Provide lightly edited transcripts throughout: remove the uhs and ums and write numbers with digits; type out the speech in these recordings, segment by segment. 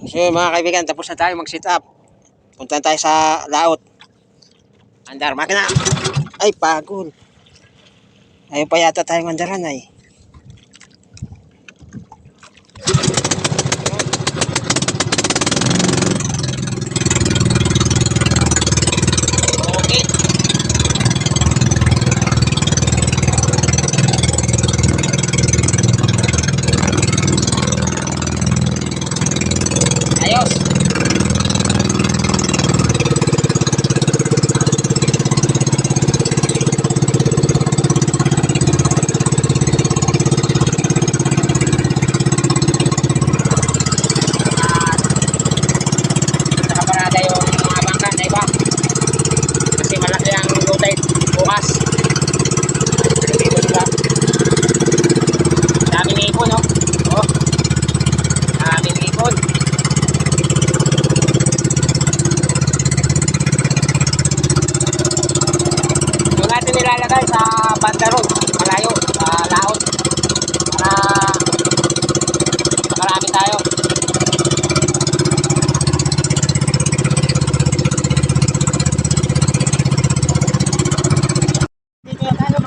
So mga kaibigan, tapos na tayo mag-sit up. Punta tayo sa laot. Andar, makina. Ay, pagod. Ayaw pa yata tayong andaran ay. Nilalagay sa bandaron, malayo, sa laot para makarami tayo. Dito na tayo.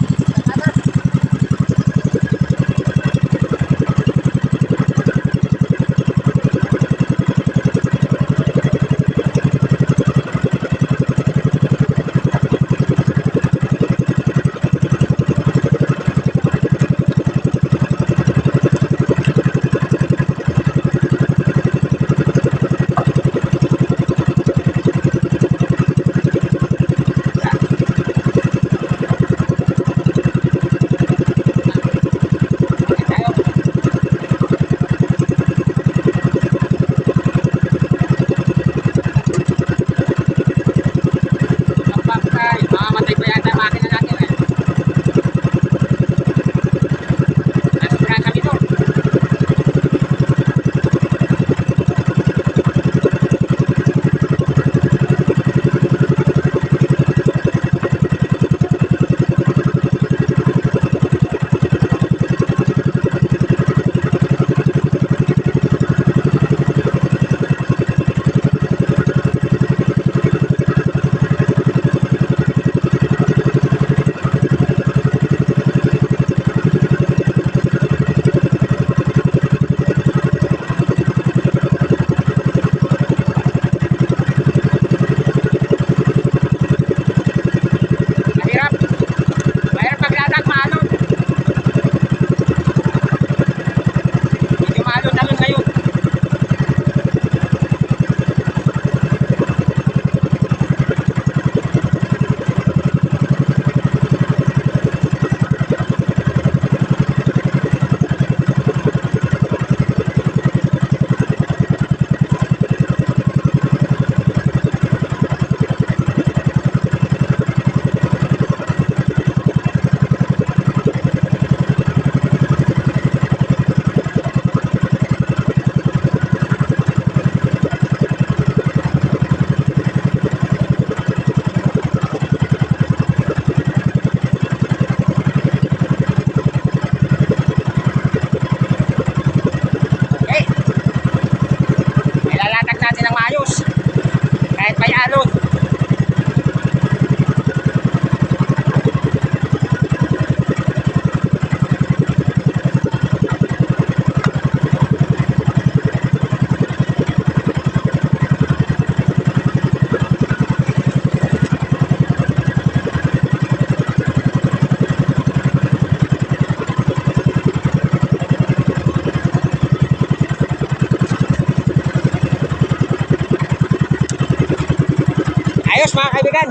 Ayos mga kaibigan,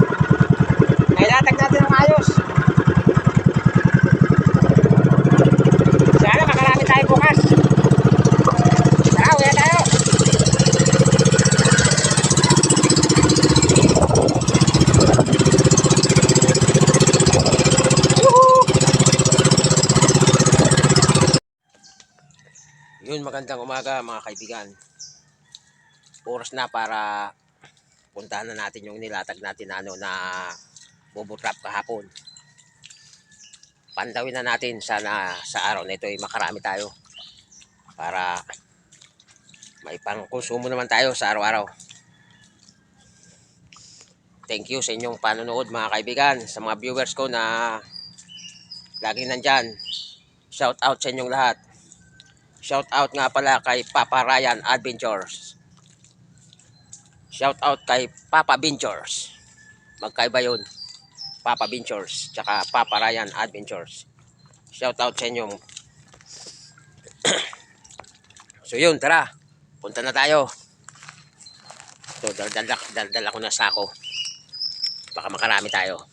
nailatag natin ng ayos. Sana makarami tayo bukas. Tara, uwi tayo. Yun, magandang umaga mga kaibigan. Oras na para puntahan na natin yung nilatag natin na bubutrap kahapon. Pandawin na natin sana sa araw na ito ay makarami tayo para May pangkonsumo naman tayo sa araw-araw. Thank you sa inyong panonood mga kaibigan, sa mga viewers ko na lagi nandyan. Shout out sa inyong lahat. Shout out nga pala kay Papa Ryan Adventures. Shout out kay Papa Ventures. Magkaiba yun. Papa Ventures tsaka Papa Ryan Adventures. Shout out sa inyong. So yun, tara. Punta na tayo. So daldala ko na sako. Baka makarami tayo.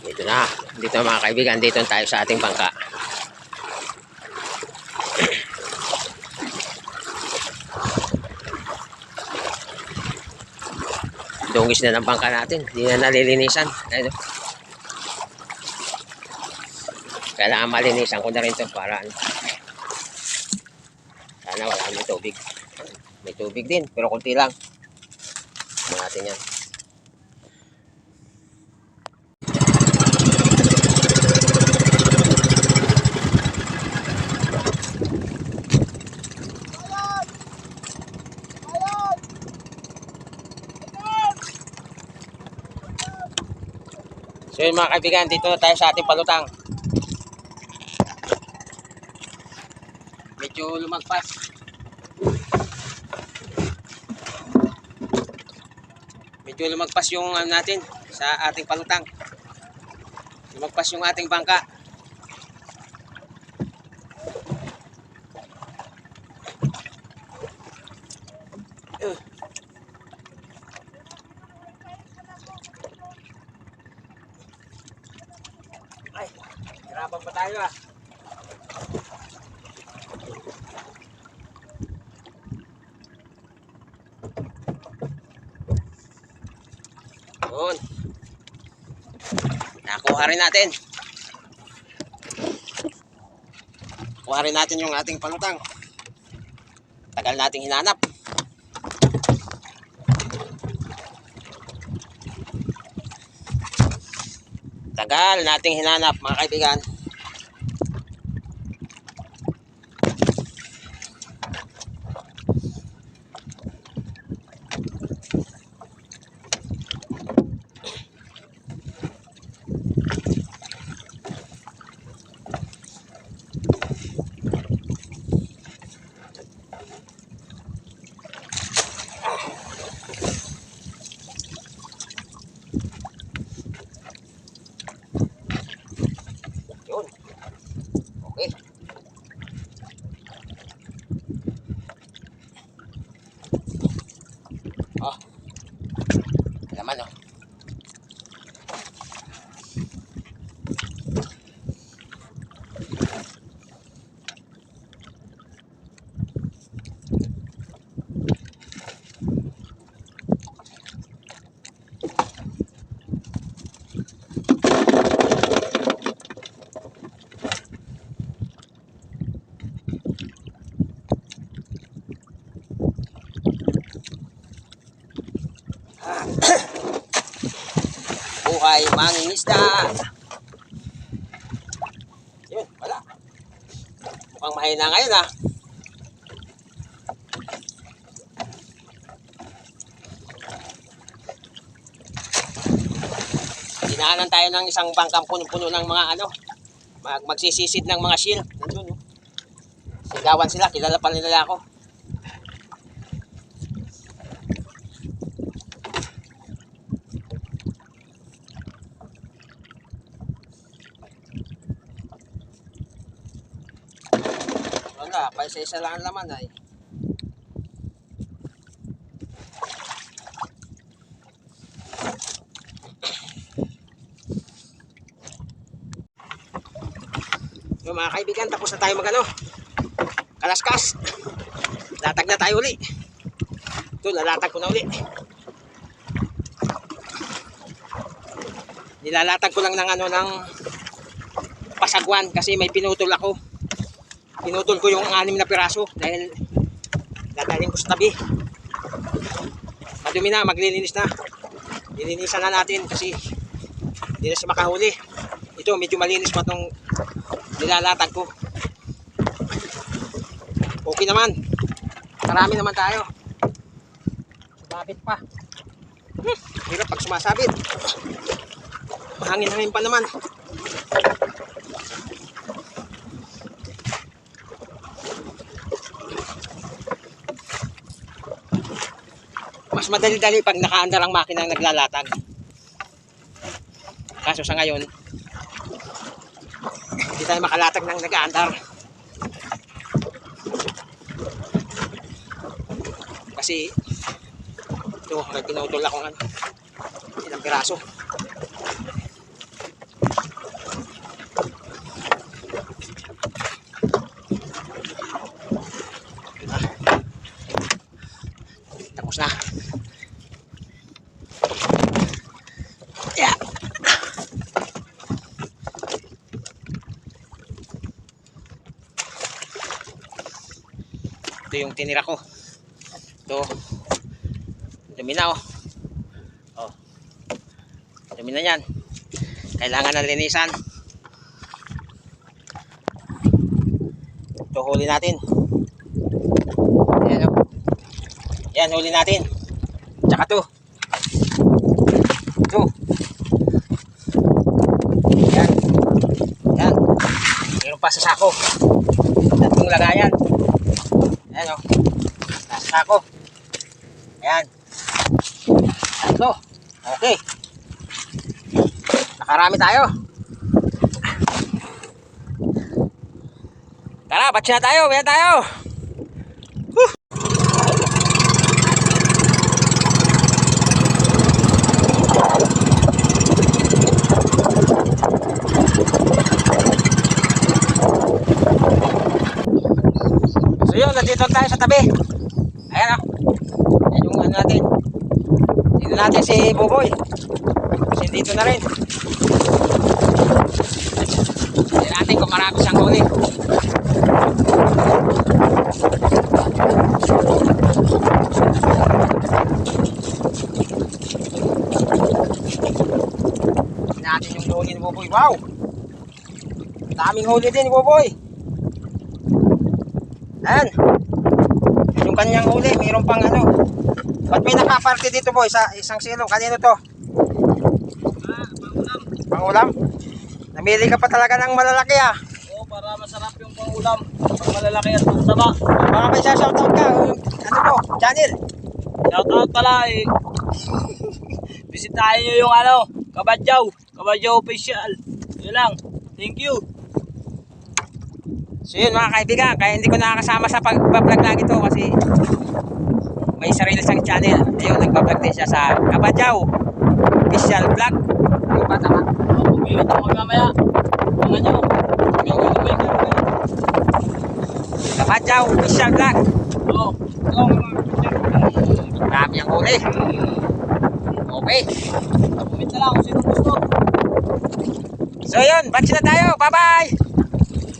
Dito na. Dito mga kaibigan. Dito tayo sa ating bangka. Dungis na ng bangka natin. Hindi na nalilinisan. Ayun. Kailangan malinisan ko na rin ito para sana wala may tubig. May tubig din pero konti lang. Tignan natin yan. So yun mga kaibigan, dito na tayo sa ating palutang. Medyo lumagpas. Medyo lumagpas yung natin sa ating palutang. Lumagpas yung ating bangka. Ay, hirapan pa tayo ah. Yun. Nakuha rin natin. Kuha rin natin yung ating palutang. Tagal nating hinanap. Tagal nating hinanap mga kaibigan. Yun. Okay. Oh. Laman oh. Buhay mangingisda. Yun, wala. Mukhang mahina ngayon ah. Dinaanan tayo ng isang bangkang puno-puno ng mga ano, magsisisid ng mga seal. Nandun, oh. Sigawan sila, kilala pa nila ako. Wala, pa isa-isa lang ang laman ay. Yung mga kaibigan, tapos na tayo magano. Kalaskas. Latag na tayo uli. Ito, lalatag ko na uli. Nilalatag ko lang ng ano ng pasagwan kasi may pinutol ako. Pinutol ko yung 6 na piraso dahil dadalhin ko sa tabi. Madumi na, maglilinis na. Lilinisan na natin kasi hindi na siya makahuli. Ito, medyo malinis pa itong nilalatag ko. Okay naman. Marami naman tayo. Sabit pa. Hirap pag sumasabit. Mahangin-hangin pa naman. Mas madali-dali pag nakaandar ang makina ang naglalatag. Kaso sa ngayon, hindi tayo makalatag ng nag-aandar. Kasi ito, may pinutol akong ilang piraso. Tapos na. Yeah. Ito yung tinira ko. Ito. Dumi na oh. Oh. Dumi na yan. Kailangan na linisan. Ito huli natin. Ayan oh. Yan huli natin. Tsaka to. Ito. Yan. Yan. Mayroon pa sa sako. Tatlong lagayan. Ayan o. Nasa sako. Ayan. Tatlo. Okay. Nakarami tayo. Tara, batch na tayo. Bayan tayo. So yun, nandito tayo sa tabi. Ayan o. Yan yung ano natin. Dito natin si Buboy. Kasi dito na rin. Tignan natin kung marami siyang huli. Tignan natin yung huli ni Buboy. Wow! Daming huli din ni Buboy. Ayan. Yung kanyang huli, mayroon pang ano. Ba't may nakaparte dito boy sa isang silong? Kanino to? Pangulam. Pangulam? Namili ka pa talaga ng malalaki ah. Oo, para masarap yung pangulam. Pag malalaki at masama. Baka may shoutout ka. Ano mo? Channel? Shoutout pala eh. Bisitahin nyo yung ano, Kabadyaw. Kabadyaw official. Yun lang. Thank you. So yun mga kaibigan, kaya hindi ko nakakasama sa pag-vlog lagi to kasi may sarili siyang channel. Ayun, nagpa-vlog din siya sa Kabadyaw official vlog. Yung bata ka? Oo, pumilit ako mamaya. Mga nyo. Kabadyaw official vlog. Oo. Marami ang huli. Okay. Comment na lang kung sino gusto. So yun, batch na tayo. Bye bye.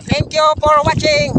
Thank you for watching.